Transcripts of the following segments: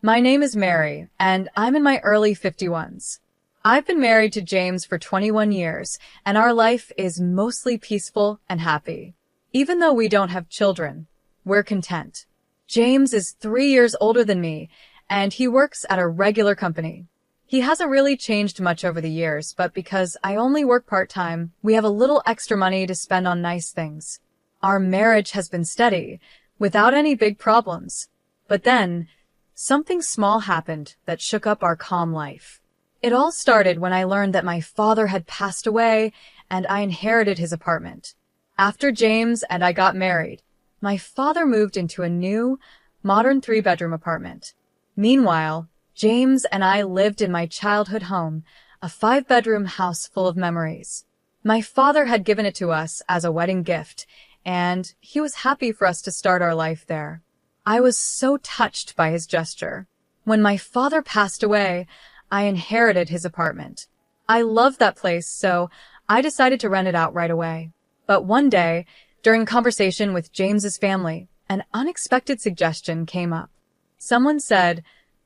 My name is Mary, and I'm in my early 51s. I've been married to James for 21 years, and our life is mostly peaceful and happy. Even though we don't have children, we're content. James is 3 years older than me, and he works at a regular company. He hasn't really changed much over the years, but because I only work part-time, we have a little extra money to spend on nice things. Our marriage has been steady, without any big problems. But then, something small happened that shook up our calm life. It all started when I learned that my father had passed away and I inherited his apartment. After James and I got married, my father moved into a new, modern 3-bedroom apartment. Meanwhile, James and I lived in my childhood home, a 5-bedroom house full of memories. My father had given it to us as a wedding gift, and he was happy for us to start our life there. I was so touched by his gesture. When my father passed away, I inherited his apartment. I loved that place, so I decided to rent it out right away. But one day, during a conversation with James's family, an unexpected suggestion came up. Someone said,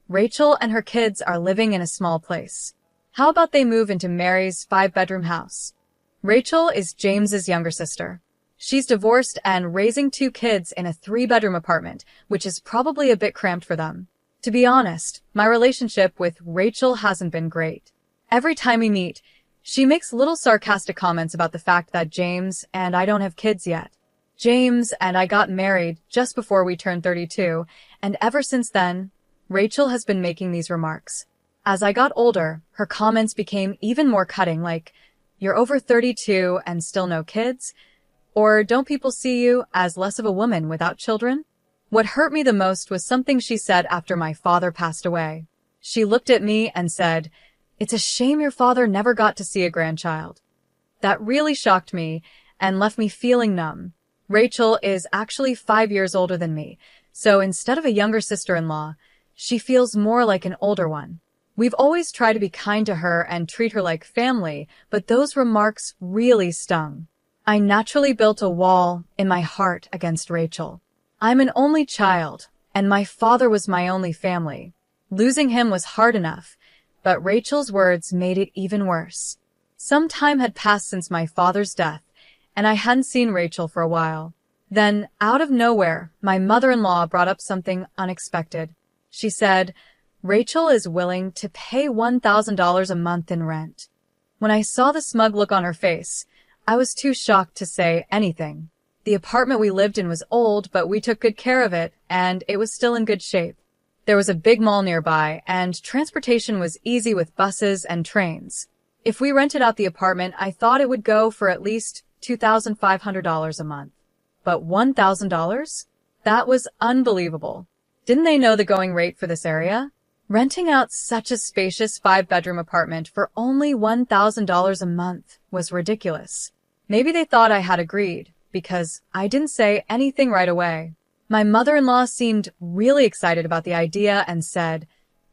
Rachel and her kids are living in a small place. How about they move into Mary's 5-bedroom house? Rachel is James's younger sister. She's divorced and raising 2 kids in a 3-bedroom apartment, which is probably a bit cramped for them. To be honest, my relationship with Rachel hasn't been great. Every time we meet, she makes little sarcastic comments about the fact that James and I don't have kids yet. James and I got married just before we turned 32, and ever since then, Rachel has been making these remarks. As I got older, her comments became even more cutting, like, "You're over 32 and still no kids?" Or, "Don't people see you as less of a woman without children?" What hurt me the most was something she said after my father passed away. She looked at me and said, "It's a shame your father never got to see a grandchild." That really shocked me and left me feeling numb. Rachel is actually 5 years older than me, so instead of a younger sister-in-law, she feels more like an older one. We've always tried to be kind to her and treat her like family, but those remarks really stung. I naturally built a wall in my heart against Rachel. I'm an only child, and my father was my only family. Losing him was hard enough, but Rachel's words made it even worse. Some time had passed since my father's death, and I hadn't seen Rachel for a while. Then, out of nowhere, my mother-in-law brought up something unexpected. She said, Rachel is willing to pay $1,000 a month in rent. When I saw the smug look on her face, I was too shocked to say anything. The apartment we lived in was old, but we took good care of it, and it was still in good shape. There was a big mall nearby, and transportation was easy with buses and trains. If we rented out the apartment, I thought it would go for at least $2,500 a month. But $1,000? That was unbelievable. Didn't they know the going rate for this area? Renting out such a spacious 5-bedroom apartment for only $1,000 a month was ridiculous. Maybe they thought I had agreed, because I didn't say anything right away. My mother-in-law seemed really excited about the idea and said,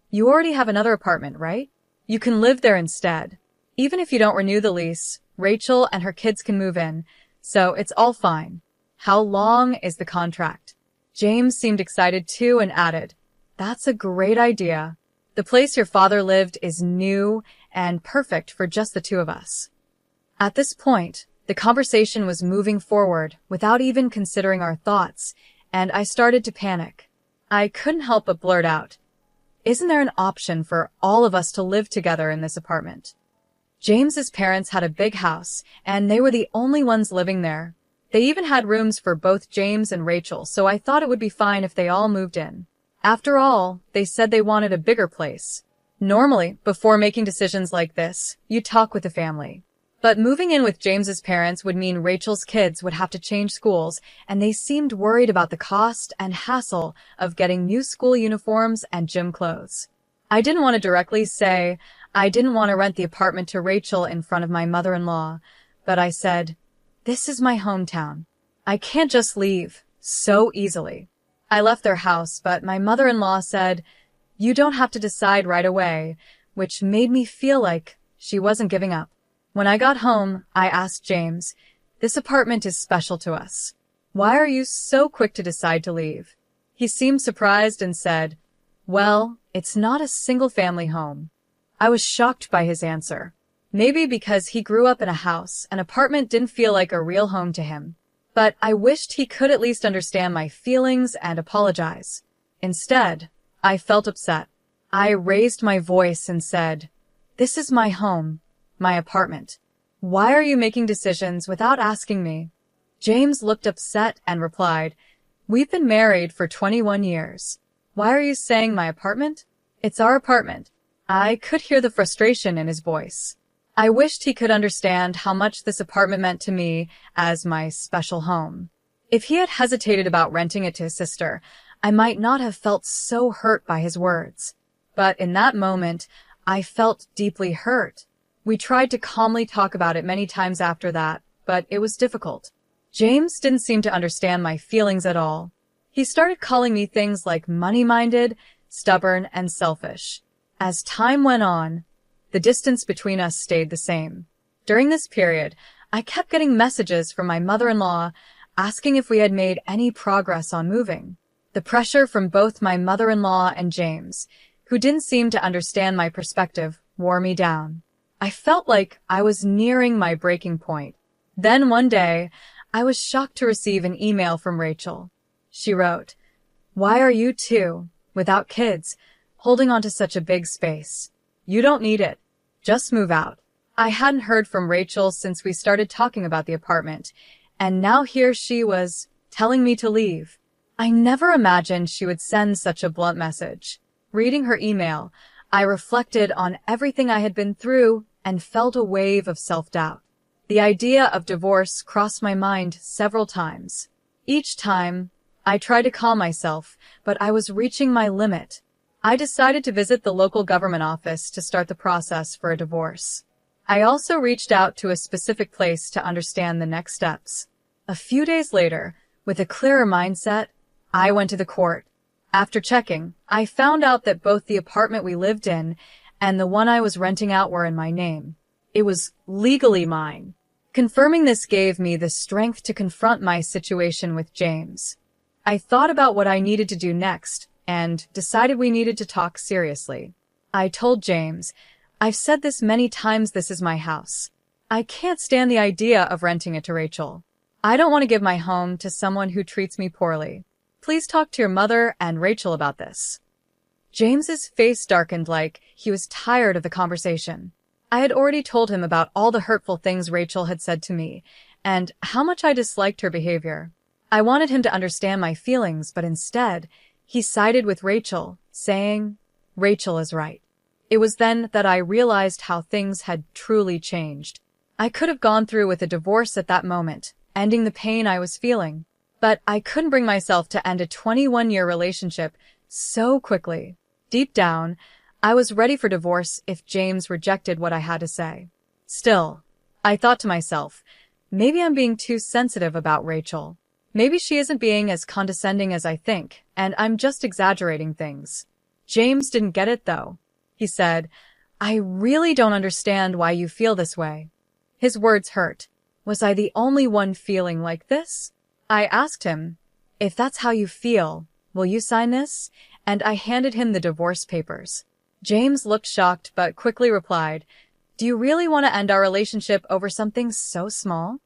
"You already have another apartment, right? You can live there instead. Even if you don't renew the lease, Rachel and her kids can move in, so it's all fine. How long is the contract?" James seemed excited too and added, "That's a great idea. The place your father lived is new and perfect for just the 2 of us." At this point, the conversation was moving forward without even considering our thoughts, and I started to panic. I couldn't help but blurt out, "Isn't there an option for all of us to live together in this apartment?" James's parents had a big house, and they were the only ones living there. They even had rooms for both James and Rachel, so I thought it would be fine if they all moved in. After all, they said they wanted a bigger place. Normally, before making decisions like this, you talk with the family. But moving in with James's parents would mean Rachel's kids would have to change schools, and they seemed worried about the cost and hassle of getting new school uniforms and gym clothes. I didn't want to directly say I didn't want to rent the apartment to Rachel in front of my mother-in-law, but I said, "This is my hometown. I can't just leave so easily." I left their house, but my mother-in-law said, "You don't have to decide right away," which made me feel like she wasn't giving up. When I got home, I asked James, "This apartment is special to us. Why are you so quick to decide to leave?" He seemed surprised and said, Well, it's not a single-family home. I was shocked by his answer. Maybe because he grew up in a house, an apartment didn't feel like a real home to him. But I wished he could at least understand my feelings and apologize. Instead, I felt upset. I raised my voice and said, "This is my home, my apartment. Why are you making decisions without asking me?" James looked upset and replied, "We've been married for 21 years. Why are you saying my apartment? It's our apartment." I could hear the frustration in his voice. I wished he could understand how much this apartment meant to me as my special home. If he had hesitated about renting it to his sister, I might not have felt so hurt by his words. But in that moment, I felt deeply hurt. We tried to calmly talk about it many times after that, but it was difficult. James didn't seem to understand my feelings at all. He started calling me things like money-minded, stubborn, and selfish. As time went on, the distance between us stayed the same. During this period, I kept getting messages from my mother-in-law asking if we had made any progress on moving. The pressure from both my mother-in-law and James, who didn't seem to understand my perspective, wore me down. I felt like I was nearing my breaking point. Then one day, I was shocked to receive an email from Rachel. She wrote, "Why are you two, without kids, holding on to such a big space? You don't need it. Just move out." I hadn't heard from Rachel since we started talking about the apartment, and now here she was, telling me to leave. I never imagined she would send such a blunt message. Reading her email, I reflected on everything I had been through and felt a wave of self-doubt. The idea of divorce crossed my mind several times. Each time, I tried to calm myself, but I was reaching my limit. I decided to visit the local government office to start the process for a divorce. I also reached out to a specific place to understand the next steps. A few days later, with a clearer mindset, I went to the court. After checking, I found out that both the apartment we lived in and the one I was renting out were in my name. It was legally mine. Confirming this gave me the strength to confront my situation with James. I thought about what I needed to do next and decided we needed to talk seriously. I told James, "I've said this many times, this is my house. I can't stand the idea of renting it to Rachel. I don't want to give my home to someone who treats me poorly. Please talk to your mother and Rachel about this." James's face darkened like he was tired of the conversation. I had already told him about all the hurtful things Rachel had said to me and how much I disliked her behavior. I wanted him to understand my feelings, but instead, he sided with Rachel, saying, "Rachel is right." It was then that I realized how things had truly changed. I could have gone through with a divorce at that moment, ending the pain I was feeling. But I couldn't bring myself to end a 21-year relationship so quickly. Deep down, I was ready for divorce if James rejected what I had to say. Still, I thought to myself, maybe I'm being too sensitive about Rachel. Maybe she isn't being as condescending as I think, and I'm just exaggerating things. James didn't get it, though. He said, "I really don't understand why you feel this way." His words hurt. Was I the only one feeling like this? I asked him, "If that's how you feel, will you sign this?" And I handed him the divorce papers. James looked shocked but quickly replied, "Do you really want to end our relationship over something so small?"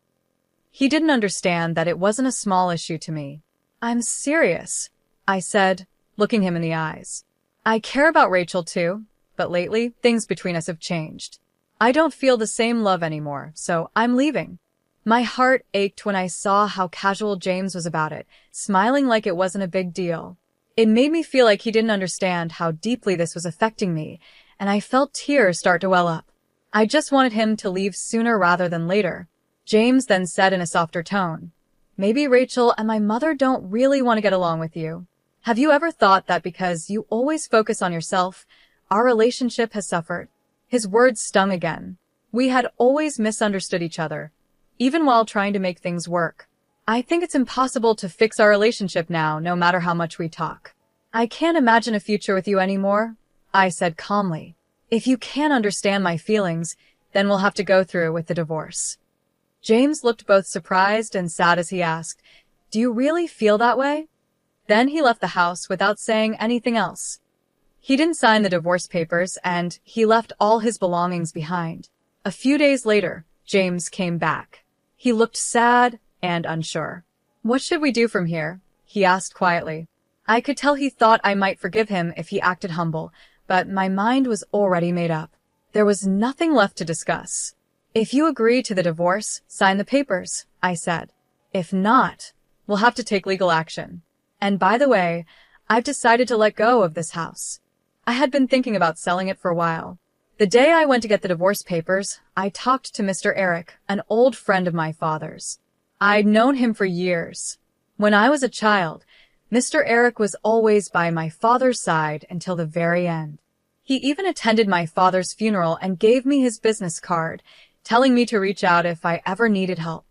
He didn't understand that it wasn't a small issue to me. "I'm serious," I said, looking him in the eyes. "I care about Rachel too, but lately things between us have changed. I don't feel the same love anymore, so I'm leaving." My heart ached when I saw how casual James was about it, smiling like it wasn't a big deal. It made me feel like he didn't understand how deeply this was affecting me, and I felt tears start to well up. I just wanted him to leave sooner rather than later. James then said in a softer tone, "Maybe Rachel and my mother don't really want to get along with you. Have you ever thought that because you always focus on yourself, our relationship has suffered?" His words stung again. We had always misunderstood each other, even while trying to make things work. "I think it's impossible to fix our relationship now, no matter how much we talk. I can't imagine a future with you anymore," I said calmly. "If you can't understand my feelings, then we'll have to go through with the divorce." James looked both surprised and sad as he asked, "Do you really feel that way?" Then he left the house without saying anything else. He didn't sign the divorce papers, and he left all his belongings behind. A few days later, James came back. He looked sad and unsure. "What should we do from here?" he asked quietly. I could tell he thought I might forgive him if he acted humble, but my mind was already made up. There was nothing left to discuss. "If you agree to the divorce, sign the papers," I said. "If not, we'll have to take legal action. And by the way, I've decided to let go of this house." I had been thinking about selling it for a while. The day I went to get the divorce papers, I talked to Mr. Eric, an old friend of my father's. I'd known him for years. When I was a child, Mr. Eric was always by my father's side until the very end. He even attended my father's funeral and gave me his business card, telling me to reach out if I ever needed help.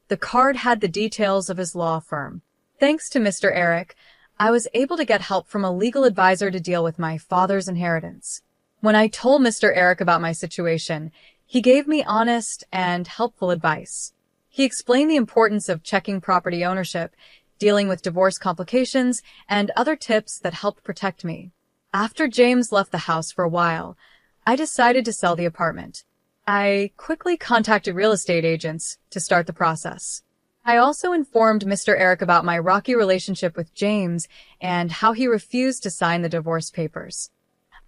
The card had the details of his law firm. Thanks to Mr. Eric, I was able to get help from a legal advisor to deal with my father's inheritance. When I told Mr. Eric about my situation, he gave me honest and helpful advice. He explained the importance of checking property ownership, dealing with divorce complications, and other tips that helped protect me. After James left the house for a while, I decided to sell the apartment. I quickly contacted real estate agents to start the process. I also informed Mr. Eric about my rocky relationship with James and how he refused to sign the divorce papers.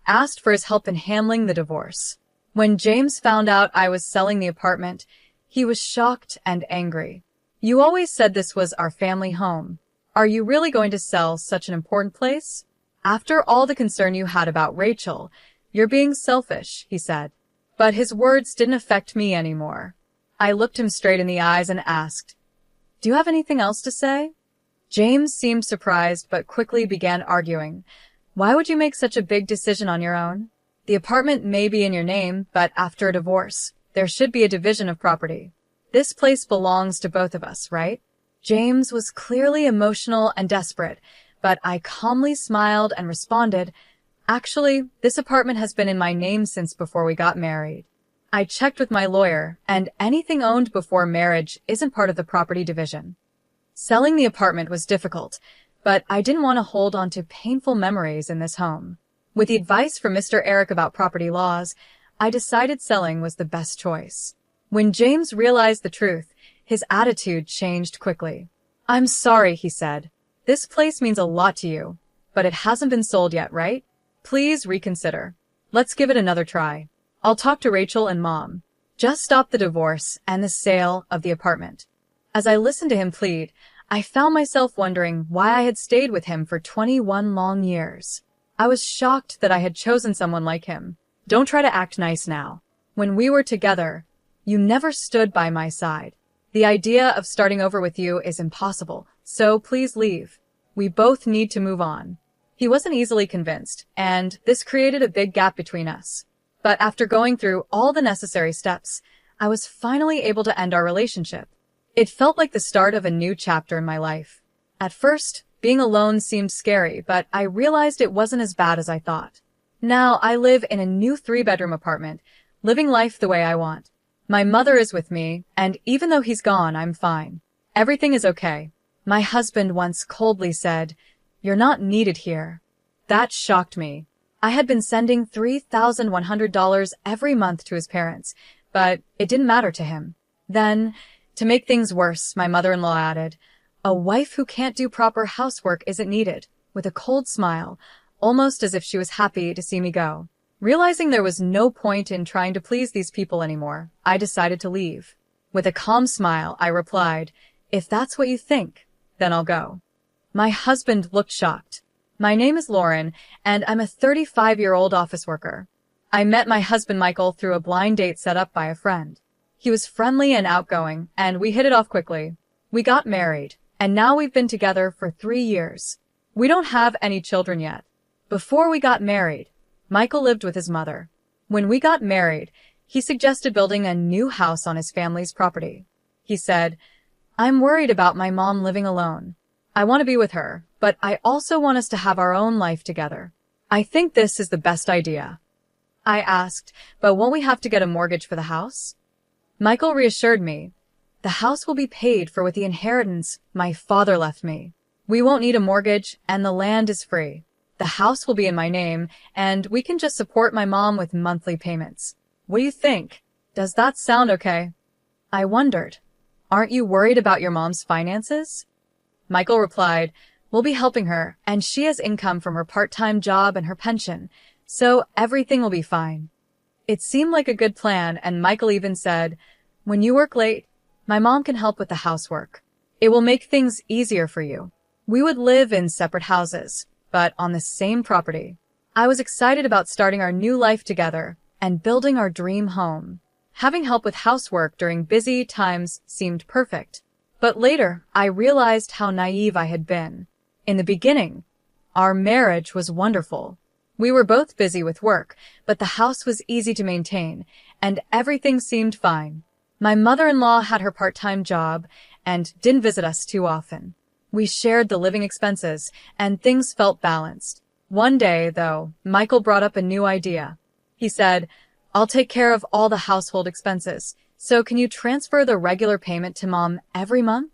Asked for his help in handling the divorce. When James found out I was selling the apartment, he was shocked and angry. "You always said this was our family home. Are you really going to sell such an important place? After all the concern you had about Rachel, you're being selfish," he said. But his words didn't affect me anymore. I looked him straight in the eyes and asked, "Do you have anything else to say?" James seemed surprised but quickly began arguing. "Why would you make such a big decision on your own? The apartment may be in your name, but after a divorce, there should be a division of property. This place belongs to both of us, right?" James was clearly emotional and desperate, but I calmly smiled and responded, "Actually, this apartment has been in my name since before we got married. I checked with my lawyer, and anything owned before marriage isn't part of the property division." Selling the apartment was difficult, but I didn't want to hold on to painful memories in this home. With the advice from Mr. Eric about property laws, I decided selling was the best choice. When James realized the truth, his attitude changed quickly. "I'm sorry," he said. "This place means a lot to you, but it hasn't been sold yet, right? Please reconsider. Let's give it another try. I'll talk to Rachel and Mom. Just stop the divorce and the sale of the apartment." As I listened to him plead, I found myself wondering why I had stayed with him for 21 long years. I was shocked that I had chosen someone like him. "Don't try to act nice now. When we were together, you never stood by my side. The idea of starting over with you is impossible, so please leave. We both need to move on." He wasn't easily convinced, and this created a big gap between us. But after going through all the necessary steps, I was finally able to end our relationship. It felt like the start of a new chapter in my life. At first, being alone seemed scary, but I realized it wasn't as bad as I thought. Now I live in a new 3-bedroom apartment, living life the way I want. My mother is with me, and even though he's gone, I'm fine. Everything is okay. My husband once coldly said, "You're not needed here." That shocked me. I had been sending $3,100 every month to his parents, but it didn't matter to him. Then, to make things worse, my mother-in-law added, "A wife who can't do proper housework isn't needed," with a cold smile, almost as if she was happy to see me go. Realizing there was no point in trying to please these people anymore, I decided to leave. With a calm smile, I replied, "If that's what you think, then I'll go." My husband looked shocked. "My name is Lauren, and I'm a 35-year-old office worker. I met my husband Michael through a blind date set up by a friend. He was friendly and outgoing, and we hit it off quickly. We got married, and now we've been together for 3 years. We don't have any children yet. Before we got married, Michael lived with his mother. When we got married, he suggested building a new house on his family's property. He said, 'I'm worried about my mom living alone. I want to be with her, but I also want us to have our own life together. I think this is the best idea.' I asked, 'But won't we have to get a mortgage for the house?' Michael reassured me, 'The house will be paid for with the inheritance my father left me. We won't need a mortgage, and the land is free.' The house will be in my name, and we can just support my mom with monthly payments. What do you think? Does that sound okay? I wondered, aren't you worried about your mom's finances? Michael replied, we'll be helping her, and she has income from her part-time job and her pension, so everything will be fine. It seemed like a good plan, and Michael even said, when you work late, my mom can help with the housework. It will make things easier for you. We would live in separate houses, but on the same property. I was excited about starting our new life together and building our dream home. Having help with housework during busy times seemed perfect. But later, I realized how naive I had been. In the beginning, our marriage was wonderful. We were both busy with work, but the house was easy to maintain, and everything seemed fine. My mother-in-law had her part-time job and didn't visit us too often. We shared the living expenses, and things felt balanced. One day, though, Michael brought up a new idea. He said, I'll take care of all the household expenses, so can you transfer the regular payment to Mom every month?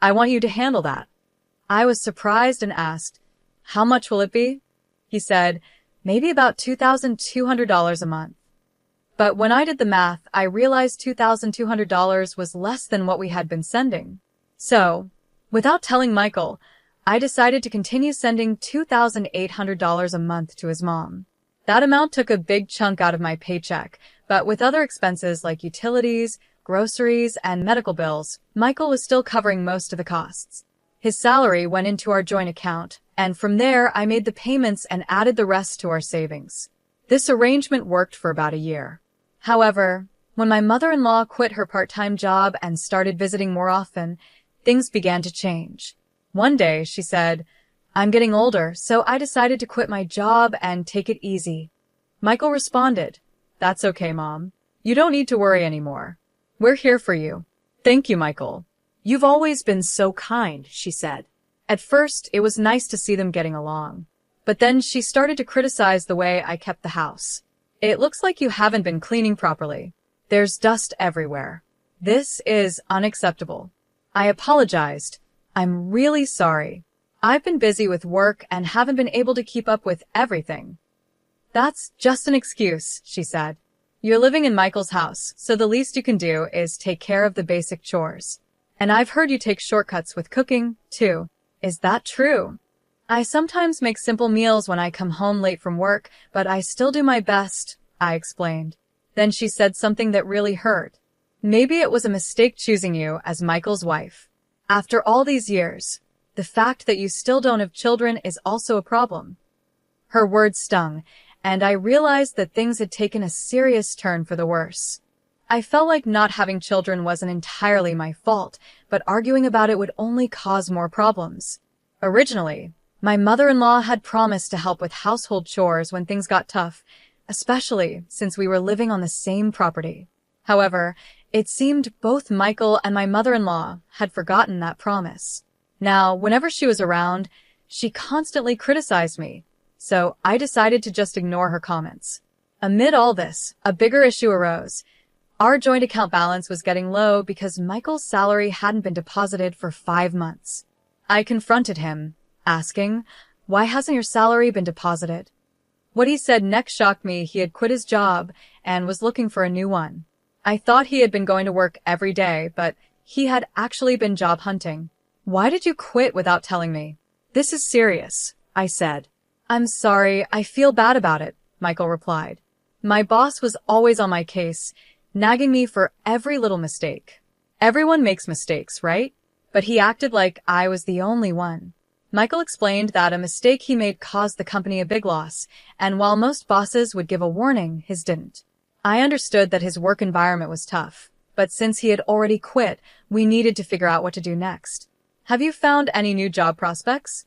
I want you to handle that. I was surprised and asked, how much will it be? He said, maybe about $2,200 a month. But when I did the math, I realized $2,200 was less than what we had been sending. So, without telling Michael, I decided to continue sending $2,800 a month to his mom. That amount took a big chunk out of my paycheck, but with other expenses like utilities, groceries, and medical bills, Michael was still covering most of the costs. His salary went into our joint account, and from there I made the payments and added the rest to our savings. This arrangement worked for about a year. However, when my mother-in-law quit her part-time job and started visiting more often, things began to change. One day, she said, I'm getting older, so I decided to quit my job and take it easy. Michael responded, that's okay, Mom. You don't need to worry anymore. We're here for you. Thank you, Michael. You've always been so kind, she said. At first, it was nice to see them getting along. But then she started to criticize the way I kept the house. It looks like you haven't been cleaning properly. There's dust everywhere. This is unacceptable. I apologized. I'm really sorry. I've been busy with work and haven't been able to keep up with everything. That's just an excuse, she said. You're living in Michael's house, so the least you can do is take care of the basic chores. And I've heard you take shortcuts with cooking, too. Is that true? I sometimes make simple meals when I come home late from work, but I still do my best, I explained. Then she said something that really hurt. Maybe it was a mistake choosing you as Michael's wife. After all these years, the fact that you still don't have children is also a problem. Her words stung, and I realized that things had taken a serious turn for the worse. I felt like not having children wasn't entirely my fault, but arguing about it would only cause more problems. Originally, my mother-in-law had promised to help with household chores when things got tough, especially since we were living on the same property. However, it seemed both Michael and my mother-in-law had forgotten that promise. Now, whenever she was around, she constantly criticized me, so I decided to just ignore her comments. Amid all this, a bigger issue arose. Our joint account balance was getting low because Michael's salary hadn't been deposited for 5 months. I confronted him, asking, why hasn't your salary been deposited? What he said next shocked me. He had quit his job and was looking for a new one. I thought he had been going to work every day, but he had actually been job hunting. Why did you quit without telling me? This is serious, I said. I'm sorry, I feel bad about it, Michael replied. My boss was always on my case, nagging me for every little mistake. Everyone makes mistakes, right? But he acted like I was the only one. Michael explained that a mistake he made caused the company a big loss, and while most bosses would give a warning, his didn't. I understood that his work environment was tough, but since he had already quit, we needed to figure out what to do next. Have you found any new job prospects?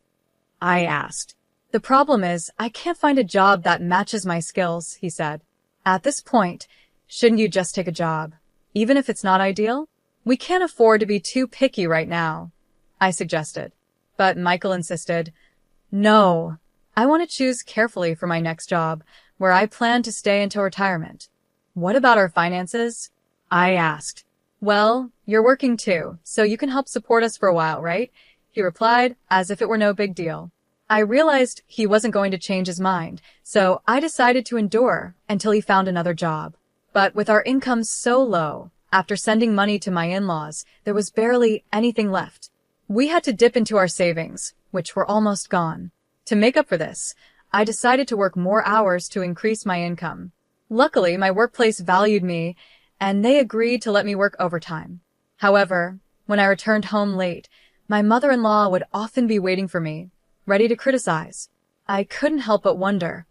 I asked. The problem is, I can't find a job that matches my skills, he said. At this point, shouldn't you just take a job, even if it's not ideal? We can't afford to be too picky right now, I suggested. But Michael insisted, no, I want to choose carefully for my next job, where I plan to stay until retirement. What about our finances? I asked. Well, you're working too, so you can help support us for a while, right? He replied, as if it were no big deal. I realized he wasn't going to change his mind, so I decided to endure until he found another job. But with our income so low, after sending money to my in-laws, there was barely anything left. We had to dip into our savings, which were almost gone. To make up for this, I decided to work more hours to increase my income. Luckily, my workplace valued me, and they agreed to let me work overtime. However, when I returned home late, my mother-in-law would often be waiting for me, ready to criticize. I couldn't help but wonder,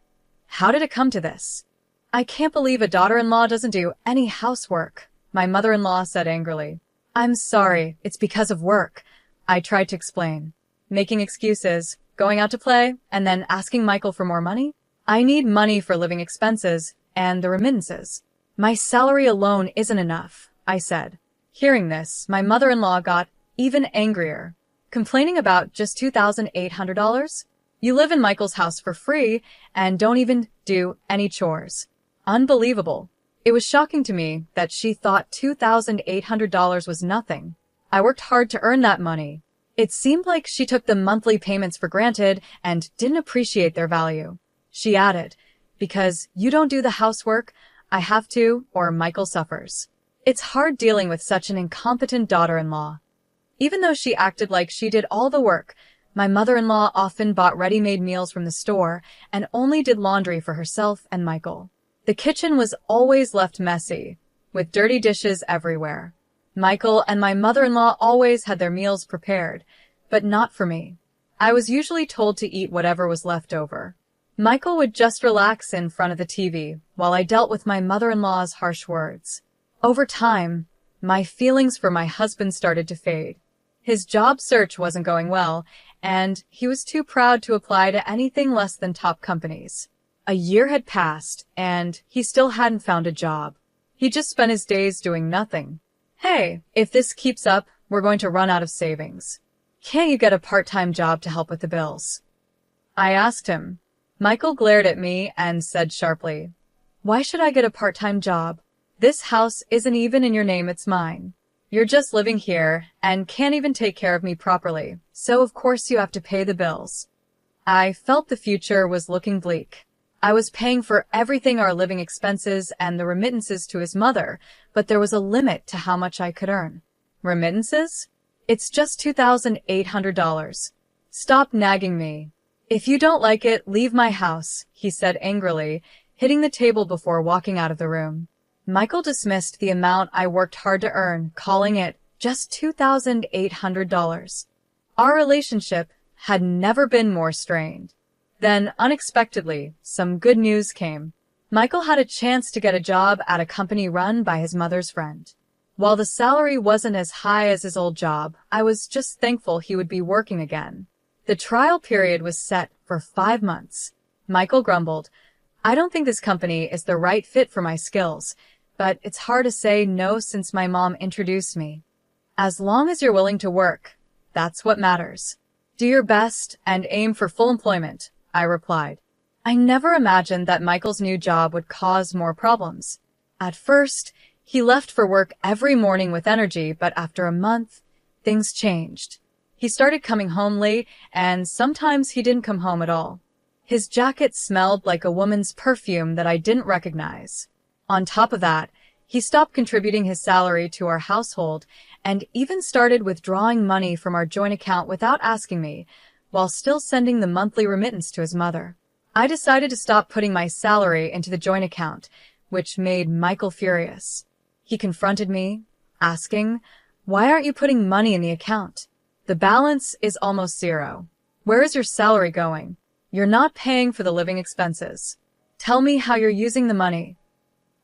how did it come to this? I can't believe a daughter-in-law doesn't do any housework, my mother-in-law said angrily. I'm sorry, it's because of work, I tried to explain. Making excuses, going out to play, and then asking Michael for more money? I need money for living expenses and the remittances. My salary alone isn't enough, I said. Hearing this, my mother-in-law got even angrier, complaining about just $2,800? You live in Michael's house for free and don't even do any chores. Unbelievable. It was shocking to me that she thought $2,800 was nothing. I worked hard to earn that money. It seemed like she took the monthly payments for granted and didn't appreciate their value. She added, because you don't do the housework, I have to, or Michael suffers. It's hard dealing with such an incompetent daughter-in-law. Even though she acted like she did all the work, my mother-in-law often bought ready-made meals from the store and only did laundry for herself and Michael. The kitchen was always left messy, with dirty dishes everywhere. Michael and my mother-in-law always had their meals prepared, but not for me. I was usually told to eat whatever was left over. Michael would just relax in front of the TV while I dealt with my mother-in-law's harsh words. Over time, my feelings for my husband started to fade. His job search wasn't going well, and he was too proud to apply to anything less than top companies. A year had passed, and he still hadn't found a job. He just spent his days doing nothing. Hey, if this keeps up, we're going to run out of savings. Can't you get a part-time job to help with the bills? I asked him. Michael glared at me and said sharply, Why should I get a part-time job? This house isn't even in your name, it's mine. You're just living here and can't even take care of me properly, so of course you have to pay the bills. I felt the future was looking bleak. I was paying for everything, our living expenses and the remittances to his mother, but there was a limit to how much I could earn. Remittances? It's just $2,800. Stop nagging me. If you don't like it, leave my house, he said angrily, hitting the table before walking out of the room. Michael dismissed the amount I worked hard to earn, calling it just $2,800. Our relationship had never been more strained. Then, unexpectedly, some good news came. Michael had a chance to get a job at a company run by his mother's friend. While the salary wasn't as high as his old job, I was just thankful he would be working again. The trial period was set for 5 months. Michael grumbled, I don't think this company is the right fit for my skills, but it's hard to say no since my mom introduced me. As long as you're willing to work, that's what matters. Do your best and aim for full employment, I replied. I never imagined that Michael's new job would cause more problems. At first, he left for work every morning with energy, but after a month, things changed. He started coming home late, and sometimes he didn't come home at all. His jacket smelled like a woman's perfume that I didn't recognize. On top of that, he stopped contributing his salary to our household and even started withdrawing money from our joint account without asking me, while still sending the monthly remittance to his mother. I decided to stop putting my salary into the joint account, which made Michael furious. He confronted me, asking, Why aren't you putting money in the account? The balance is almost zero. Where is your salary going? You're not paying for the living expenses. Tell me how you're using the money.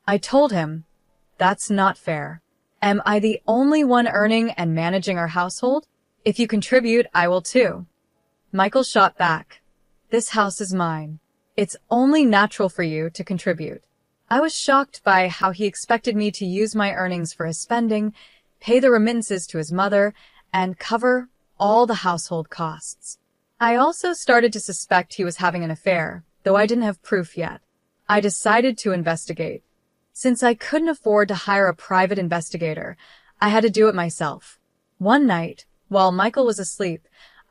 I told him, That's not fair. Am I the only one earning and managing our household? If you contribute, I will too. Michael shot back. This house is mine. It's only natural for you to contribute. I was shocked by how he expected me to use my earnings for his spending, pay the remittances to his mother, and cover all the household costs. I also started to suspect he was having an affair, though I didn't have proof yet. I decided to investigate. Since I couldn't afford to hire a private investigator, I had to do it myself. One night, while Michael was asleep,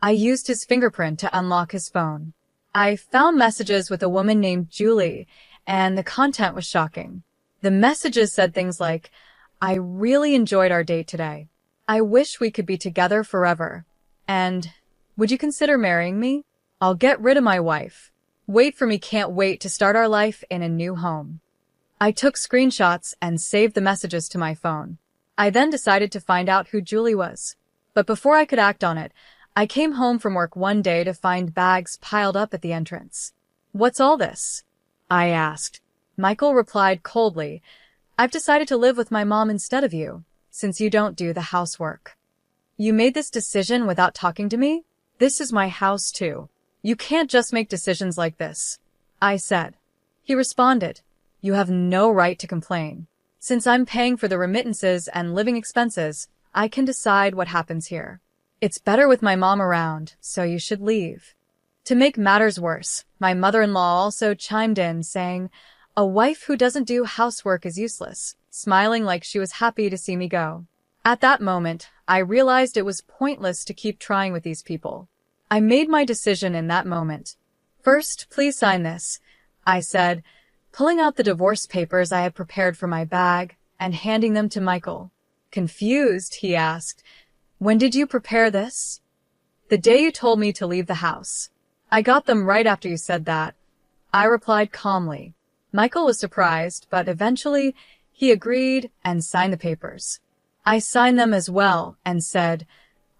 I used his fingerprint to unlock his phone. I found messages with a woman named Julie, and the content was shocking. The messages said things like, "I really enjoyed our date today. I wish we could be together forever. And would you consider marrying me? I'll get rid of my wife. Wait for me, can't wait to start our life in a new home." I took screenshots and saved the messages to my phone. I then decided to find out who Julie was. But before I could act on it, I came home from work one day to find bags piled up at the entrance. "What's all this?" I asked. Michael replied coldly, "I've decided to live with my mom instead of you, since you don't do the housework." "You made this decision without talking to me? This is my house too. You can't just make decisions like this," I said. He responded, "You have no right to complain. Since I'm paying for the remittances and living expenses, I can decide what happens here. It's better with my mom around, so you should leave." To make matters worse, my mother-in-law also chimed in, saying, "A wife who doesn't do housework is useless," smiling like she was happy to see me go. At that moment, I realized it was pointless to keep trying with these people. I made my decision in that moment. "First, please sign this," I said, pulling out the divorce papers I had prepared for my bag and handing them to Michael. Confused, he asked, "When did you prepare this?" "The day you told me to leave the house. I got them right after you said that," I replied calmly. Michael was surprised, but eventually he agreed and signed the papers. I signed them as well and said,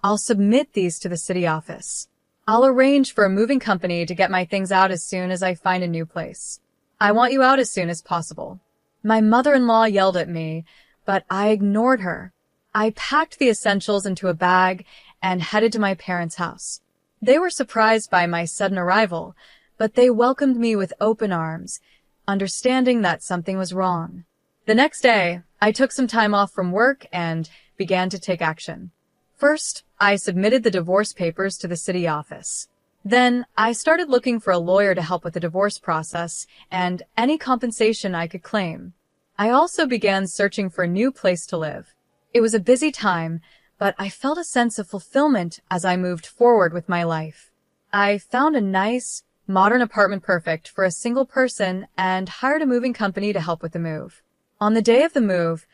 "I'll submit these to the city office. I'll arrange for a moving company to get my things out as soon as I find a new place. I want you out as soon as possible." My mother-in-law yelled at me, but I ignored her. I packed the essentials into a bag and headed to my parents' house. They were surprised by my sudden arrival, but they welcomed me with open arms, understanding that something was wrong. The next day, I took some time off from work and began to take action. First, I submitted the divorce papers to the city office. Then, I started looking for a lawyer to help with the divorce process and any compensation I could claim. I also began searching for a new place to live. It was a busy time, but I felt a sense of fulfillment as I moved forward with my life. I found a nice, modern apartment perfect for a single person and hired a moving company to help with the move. On the day of the move,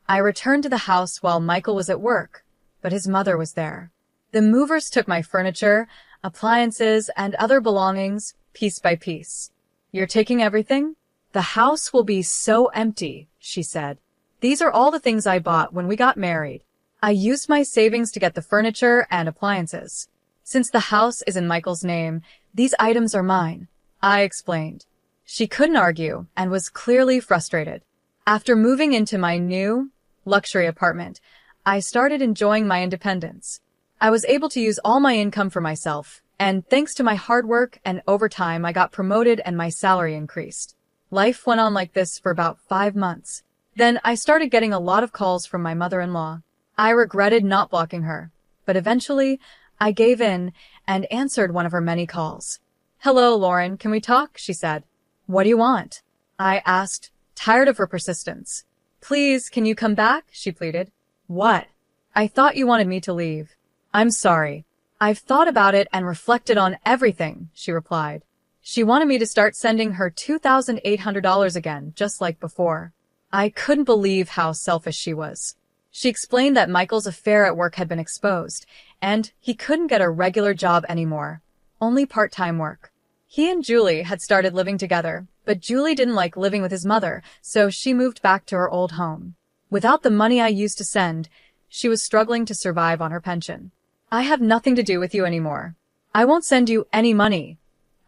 I returned to the house while Michael was at work, but his mother was there. The movers took my furniture, appliances, and other belongings piece by piece. "You're taking everything? The house will be so empty," she said. "These are all the things I bought when we got married. I used my savings to get the furniture and appliances. Since the house is in Michael's name, these items are mine," I explained. She couldn't argue and was clearly frustrated. After moving into my new, luxury apartment, I started enjoying my independence. I was able to use all my income for myself, and thanks to my hard work and overtime, I got promoted and my salary increased. Life went on like this for about 5 months. Then I started getting a lot of calls from my mother-in-law. I regretted not blocking her, but eventually I gave in and answered one of her many calls. "Hello, Lauren, can we talk?" she said. "What do you want?" I asked, tired of her persistence. "Please, can you come back?" she pleaded. "What?" "I thought you wanted me to leave." "I'm sorry. I've thought about it and reflected on everything," she replied. She wanted me to start sending her $2,800 again, just like before. I couldn't believe how selfish she was. She explained that Michael's affair at work had been exposed, and he couldn't get a regular job anymore, only part-time work. He and Julie had started living together, but Julie didn't like living with his mother, so she moved back to her old home. Without the money I used to send, she was struggling to survive on her pension. "I have nothing to do with you anymore. I won't send you any money,"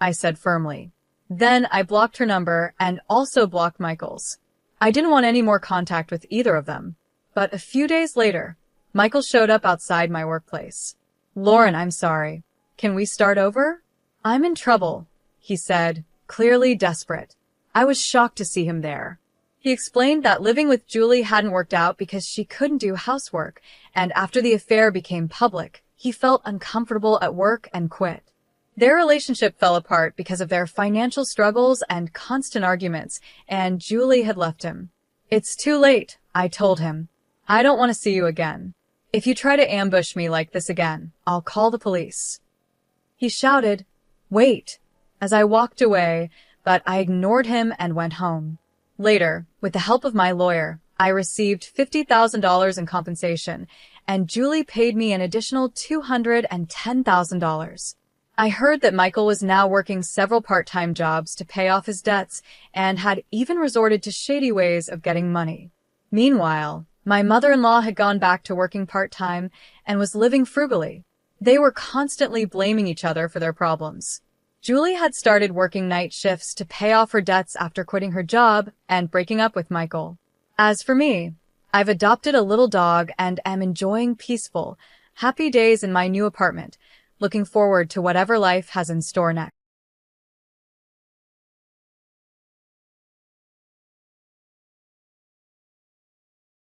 I said firmly. Then I blocked her number and also blocked Michael's. I didn't want any more contact with either of them. But a few days later, Michael showed up outside my workplace. "Lauren, I'm sorry. Can we start over?" "I'm in trouble," he said, clearly desperate. I was shocked to see him there. He explained that living with Julie hadn't worked out because she couldn't do housework, and after the affair became public, he felt uncomfortable at work and quit. Their relationship fell apart because of their financial struggles and constant arguments, and Julie had left him. "It's too late," I told him. "I don't want to see you again. If you try to ambush me like this again, I'll call the police." He shouted, "Wait," as I walked away, but I ignored him and went home. Later, with the help of my lawyer, I received $50,000 in compensation, and Julie paid me an additional $210,000. I heard that Michael was now working several part-time jobs to pay off his debts and had even resorted to shady ways of getting money. Meanwhile, my mother-in-law had gone back to working part-time and was living frugally. They were constantly blaming each other for their problems. Julie had started working night shifts to pay off her debts after quitting her job and breaking up with Michael. As for me, I've adopted a little dog and am enjoying peaceful, happy days in my new apartment, looking forward to whatever life has in store next.